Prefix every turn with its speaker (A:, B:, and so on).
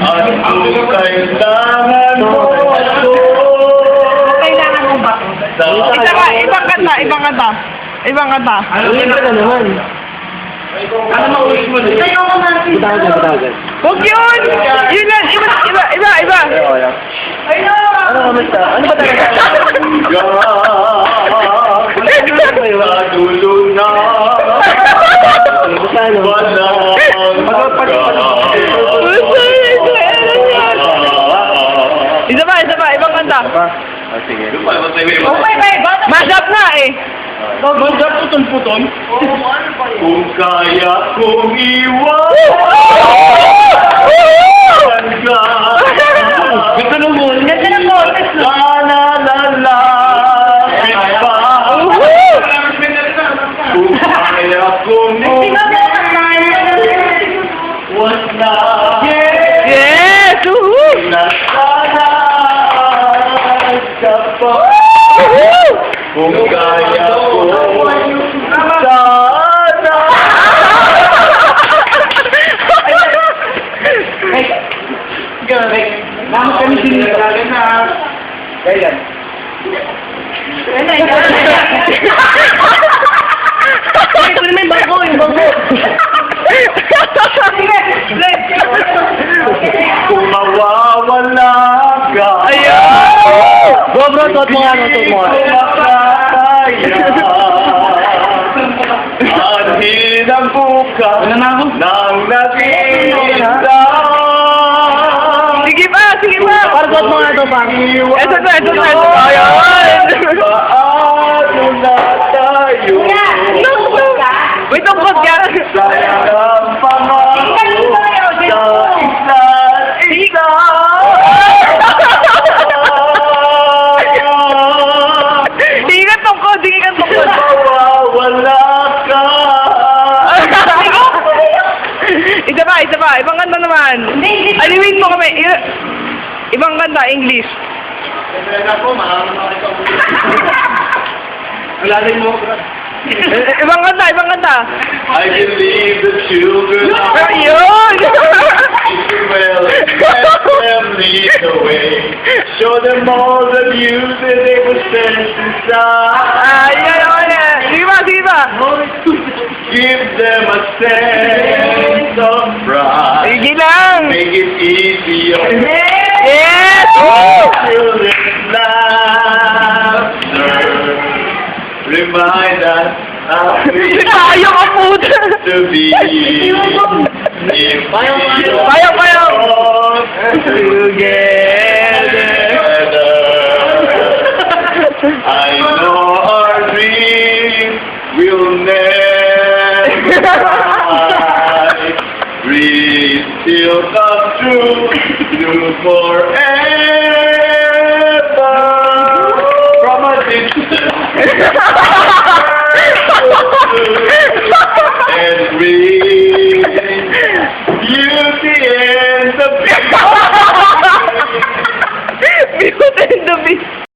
A: At kung kailangan mo ako.
B: Kailangan mo ba?
C: Isa ka, ibang kanta, ibang kanta. Ibang kanta.
D: Ulit ka na naman.
A: Ano maulit mo na?
B: Sa'yo ko natin.
D: Butagan.
C: Huwag yun! Yun lang, iba.
D: Ano kamusta? Ano ba talaga?
A: Sa dulo na
D: Bukano?
C: Isa pa, ibang kanta.
D: Sige.
B: Okay, bata.
C: Mashup na eh.
A: Magdap putol-putol. Kung kaya kong iwan ka.
D: Gusto mo mo?
B: Ganda ng boses, no?
A: Sana lalapit pa. Kung kaya kong iwan na.
C: Yes!
A: Na sana ka pa. Kung kaya ko sana.
D: Bakit kami sinigalagan na? Kailan?
B: Ito naman yung bangko, yung bangko.
A: Kung mawawala ka.
C: Ayun!
D: Bro, tuot mo nga.
A: At hinambukan ng nakikita.
C: Sige pa!
D: Para tuot mo nga ito, pang.
C: Ito. Ayun!
A: Paano na tayo?
C: Wait, tungkot ka!
A: Sayang ang pangako sa isa't isa.
C: Hindi ka tungkot!
A: Mawawala ka.
C: Isa pa! Ibang kanta naman! Aliwin mo kami! Ibang kanta, English. Ibang kanta!
A: I believe the children
C: Ayun!
A: well, let them lead the way. Show them all the beauty they possess inside.
C: Ayun! Sige pa!
A: Give them a sense of pride.
C: Sige lang!
A: Make it easy on
C: Yes!
A: children's laughter. Remind us how we
C: Tayo ka puta!
A: to be. If we
C: Payo!
A: walk together, I know our dreams will never die. Dreams still come true forever. From a distance.